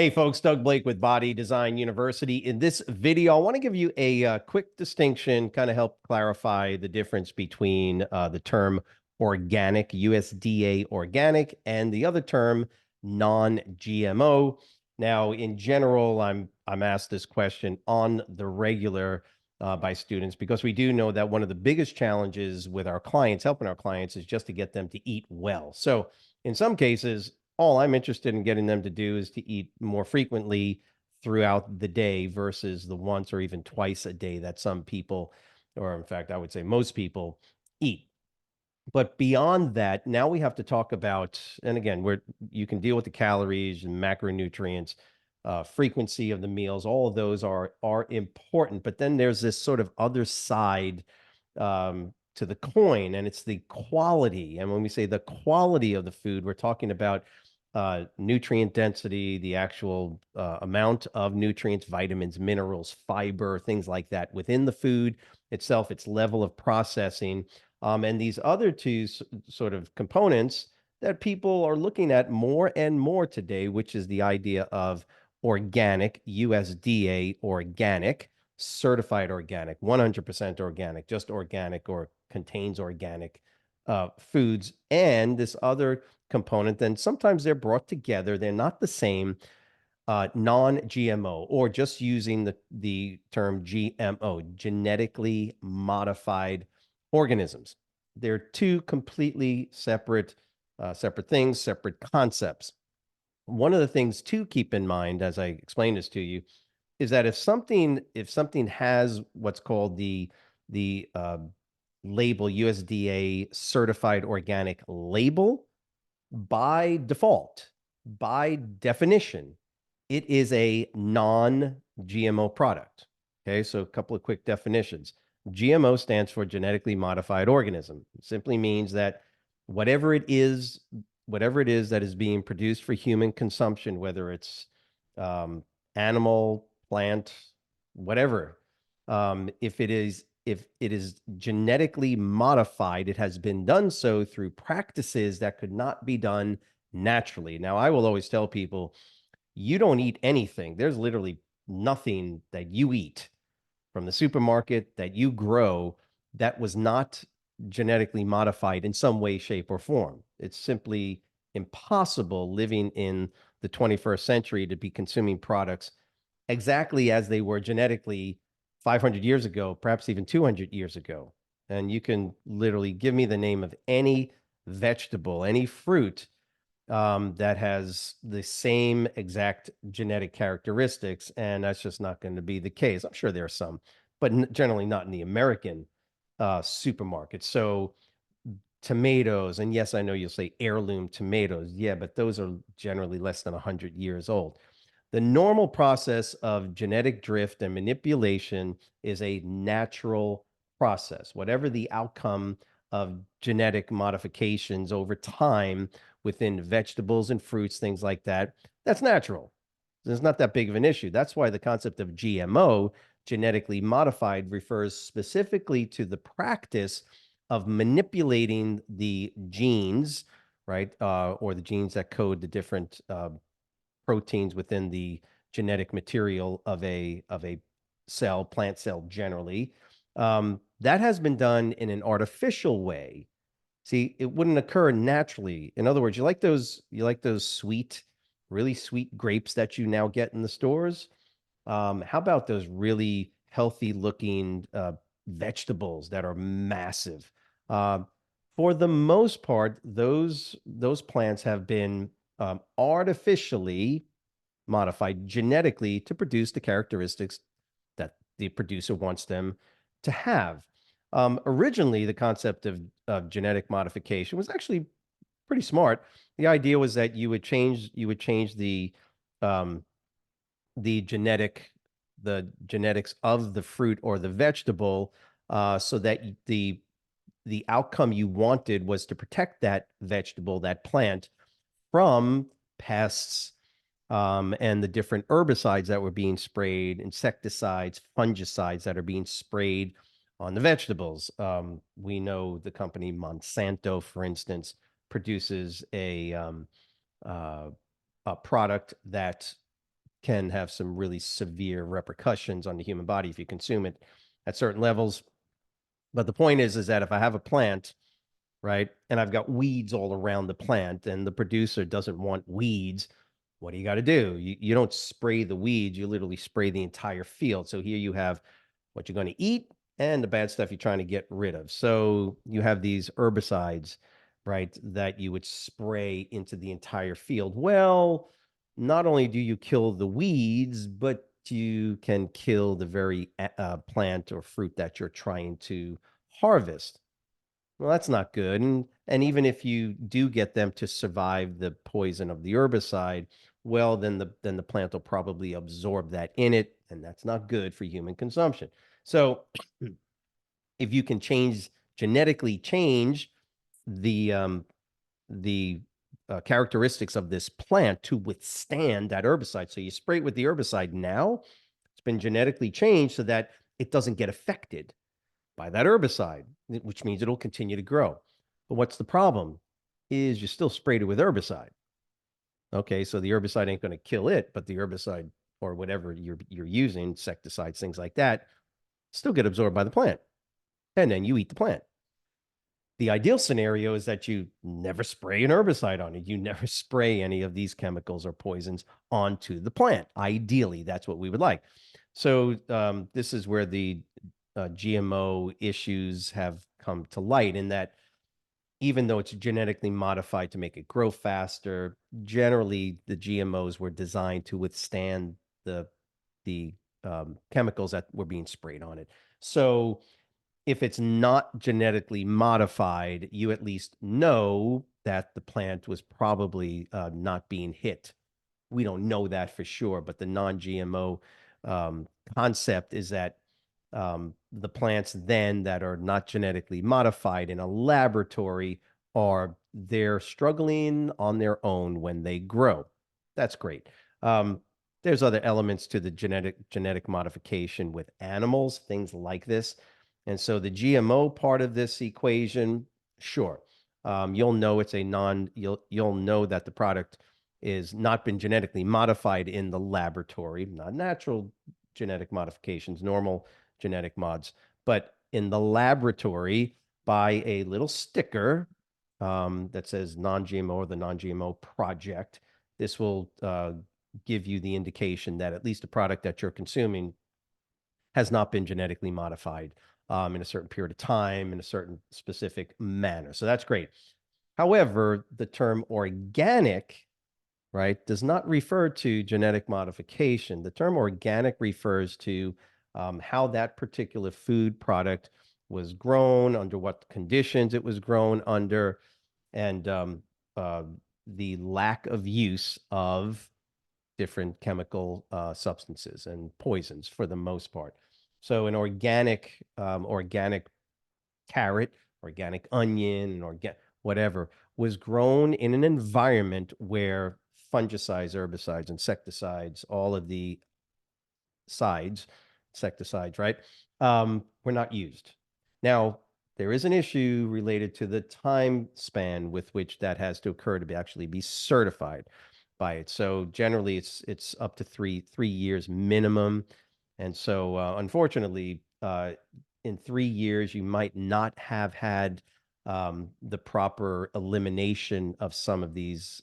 Hey folks, Doug Blake with Body Design University. In this video, I want to give you a quick distinction, kind of help clarify the difference between the term organic, USDA organic, and the other term non-GMO. Now, in general, I'm asked this question on the regular by students because we do know that one of the biggest challenges with our clients, helping our clients, is just to get them to eat well. So in some cases, all I'm interested in getting them to do is to eat more frequently throughout the day versus the once or even twice a day that some people, or in fact, I would say most people, eat. But beyond that, now we have to talk about, and again, where you can deal with the calories and macronutrients, frequency of the meals, all of those are important. But then there's this sort of other side to the coin, and it's the quality. And when we say the quality of the food, we're talking about nutrient density, the actual amount of nutrients, vitamins, minerals, fiber, things like that within the food itself, its level of processing, and these other two sort of components that people are looking at more and more today, which is the idea of organic, USDA organic, certified organic, 100% organic, just organic or contains organic foods, and this other component. Then sometimes they're brought together. They're not the same, non-GMO, or just using the term GMO, genetically modified organisms. They're two completely separate things, separate concepts. One of the things to keep in mind, as I explain this to you, is that if something has what's called the label, USDA certified organic label, by default, by definition, it is a non-GMO product. Okay, so a couple of quick definitions. GMO stands for genetically modified organism. It simply means that whatever it is, whatever it is that is being produced for human consumption, whether it's animal, plant, whatever, if it is genetically modified, it has been done so through practices that could not be done naturally. Now, I will always tell people, you don't eat anything. There's literally nothing that you eat from the supermarket that you grow that was not genetically modified in some way, shape, or form. It's simply impossible living in the 21st century to be consuming products exactly as they were genetically 500 years ago, perhaps even 200 years ago. And you can literally give me the name of any vegetable, any fruit that has the same exact genetic characteristics, and that's just not going to be the case. I'm sure there are some, but generally not in the American supermarket. So tomatoes, and yes, I know you'll say heirloom tomatoes. Yeah, but those are generally less than 100 years old. The normal process of genetic drift and manipulation is a natural process. Whatever the outcome of genetic modifications over time within vegetables and fruits, things like that, that's natural. It's not that big of an issue. That's why the concept of GMO, genetically modified, refers specifically to the practice of manipulating the genes, right, or the genes that code the different proteins within the genetic material of a cell, plant cell generally. That has been done in an artificial way. See, it wouldn't occur naturally. In other words, you like those sweet, really sweet grapes that you now get in the stores. How about those really healthy looking vegetables that are massive? Uh, for the most part, those plants have been artificially modified genetically to produce the characteristics that the producer wants them to have. Originally, the concept of genetic modification was actually pretty smart. The idea was that you would change um, the genetics of the fruit or the vegetable, so that the outcome you wanted was to protect that vegetable, that plant, from pests, and the different herbicides that were being sprayed, insecticides, fungicides that are being sprayed on the vegetables. We know the company Monsanto, for instance, produces uh, a product that can have some really severe repercussions on the human body if you consume it at certain levels. But the point is that if I have a plant, right, and I've got weeds all around the plant, and the producer doesn't want weeds, what do you got to do? You don't spray the weeds, you literally spray the entire field. So here you have what you're going to eat and the bad stuff you're trying to get rid of. So you have these herbicides, right, that you would spray into the entire field. Well, not only do you kill the weeds, but you can kill the very plant or fruit that you're trying to harvest. Well, that's not good. And even if you do get them to survive the poison of the herbicide, well, then the plant will probably absorb that in it, and that's not good for human consumption. So if you can genetically change the characteristics of this plant to withstand that herbicide. So you spray it with the herbicide now, it's been genetically changed so that it doesn't get affected by that herbicide, which means it'll continue to grow. But what's the problem? Is you still sprayed it with herbicide. Okay, so the herbicide ain't going to kill it, but the herbicide or whatever you're using, insecticides, things like that, still get absorbed by the plant, and then you eat the plant. The ideal scenario is that you never spray an herbicide on it. You never spray any of these chemicals or poisons onto the plant. Ideally, that's what we would like. So this is where the GMO issues have come to light, in that even though it's genetically modified to make it grow faster, generally the GMOs were designed to withstand the chemicals that were being sprayed on it. So if it's not genetically modified, you at least know that the plant was probably not being hit. We don't know that for sure, but the non-GMO concept is that the plants then that are not genetically modified in a laboratory they're struggling on their own when they grow. That's great. Um, there's other elements to the genetic modification with animals, things like this. And so the GMO part of this equation, sure. You'll know it's a you'll know that the product is not been genetically modified in the laboratory, not natural genetic modifications, normal genetic mods, but in the laboratory by a little sticker that says non-GMO or the non-GMO project. This will give you the indication that at least the product that you're consuming has not been genetically modified in a certain period of time in a certain specific manner. So that's great. However, the term organic, right, does not refer to genetic modification. The term organic refers to how that particular food product was grown, under what conditions it was grown under, and uh, the lack of use of different chemical substances and poisons for the most part. So an organic carrot, organic onion, and whatever was grown in an environment where fungicides, herbicides, insecticides, all of the insecticides, right, were not used. Now, there is an issue related to the time span with which that has to occur to actually be certified by it. So generally, it's up to three years minimum, and so unfortunately, in 3 years, you might not have had the proper elimination of some of these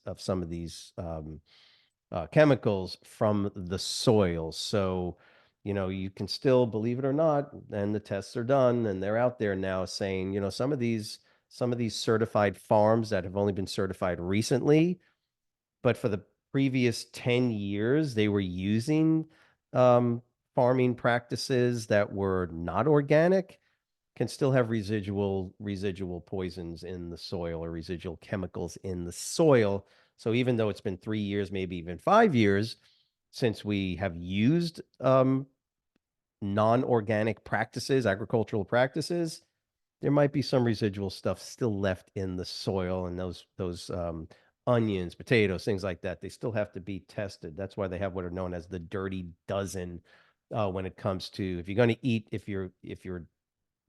chemicals from the soil. So, you can still, believe it or not, and the tests are done and they're out there now saying, some of these certified farms that have only been certified recently, but for the previous 10 years, they were using um, farming practices that were not organic, can still have residual poisons in the soil or residual chemicals in the soil. So even though it's been 3 years, maybe even 5 years since we have used non-organic practices, agricultural practices, there might be some residual stuff still left in the soil, and those onions, potatoes, things like that. They still have to be tested. That's why they have what are known as the dirty dozen when it comes to, if you're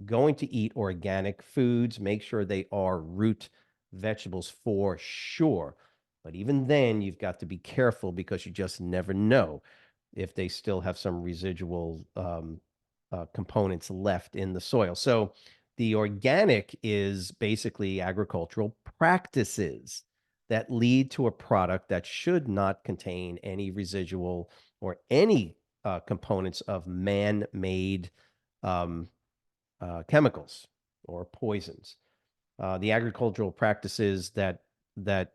going to eat organic foods, make sure they are root vegetables for sure. But even then, you've got to be careful because you just never know if they still have some residual components left in the soil. So the organic is basically agricultural practices that lead to a product that should not contain any residual or any components of man-made um, chemicals or poisons. The agricultural practices that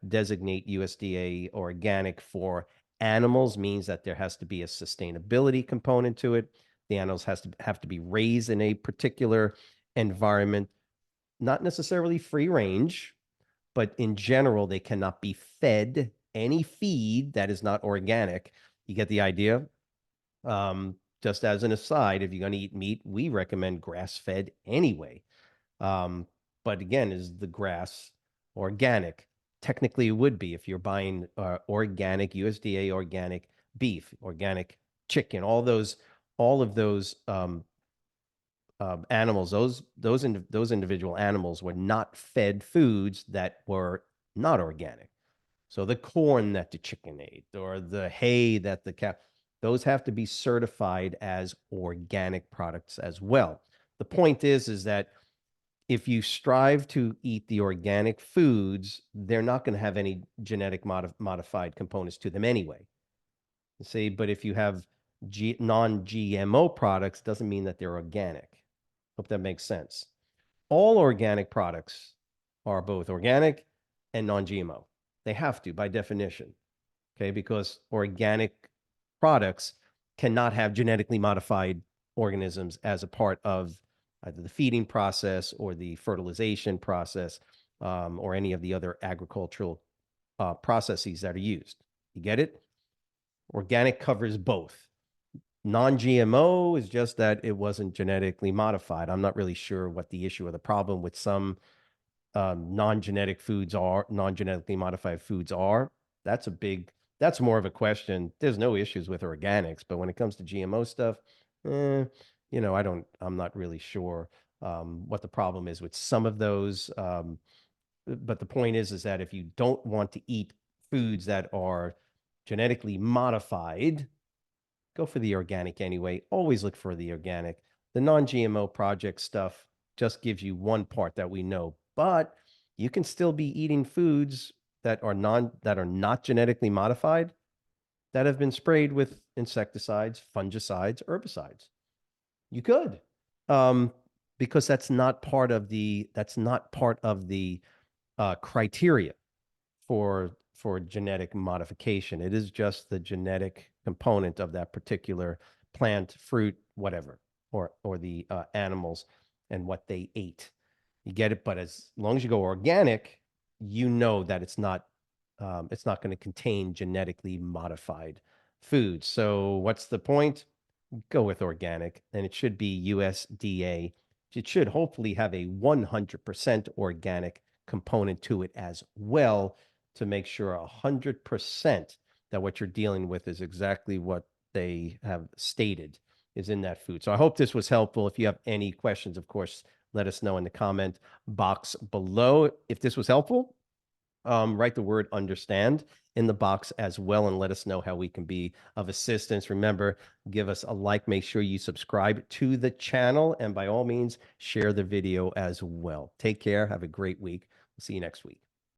designate USDA organic for animals means that there has to be a sustainability component to it. The animals have to be raised in a particular environment, not necessarily free range, but in general, they cannot be fed any feed that is not organic. You get the idea? Just as an aside, if you're going to eat meat, we recommend grass fed anyway. Um, but again, is the grass organic? Technically, it would be if you're buying organic USDA organic beef, organic chicken, all of those animals, those individual animals were not fed foods that were not organic. So the corn that the chicken ate or the hay that the cow, those have to be certified as organic products as well. The point is that if you strive to eat the organic foods, they're not going to have any genetic modified components to them anyway. See, but if you have non-GMO products, doesn't mean that they're organic. Hope that makes sense. All organic products are both organic and non-GMO. They have to by definition, okay? Because organic products cannot have genetically modified organisms as a part of either the feeding process or the fertilization process or any of the other agricultural processes that are used. You get it? Organic covers both. Non-GMO is just that it wasn't genetically modified. I'm not really sure what the issue or the problem with some non-genetically modified foods are. That's a big, that's more of a question. There's no issues with organics, but when it comes to GMO stuff, eh, I'm not really sure what the problem is with some of those. But the point is that if you don't want to eat foods that are genetically modified, go for the organic anyway. Always look for the organic. The non-GMO project stuff just gives you one part that we know, but you can still be eating foods that are not genetically modified that have been sprayed with insecticides, fungicides, herbicides. You could, um, because that's not part of the criteria for genetic modification. It is just the genetic component of that particular plant, fruit, whatever, or the animals and what they ate. You get it, but as long as you go organic, you know that it's not going to contain genetically modified foods. So what's the point? Go with organic, and it should be USDA. It should hopefully have a 100% organic component to it as well to make sure 100% that what you're dealing with is exactly what they have stated is in that food. So I hope this was helpful. If you have any questions, of course, let us know in the comment box below. If this was helpful, write the word understand in the box as well and let us know how we can be of assistance. Remember, give us a like, make sure you subscribe to the channel, and by all means, share the video as well. Take care. Have a great week. We'll see you next week.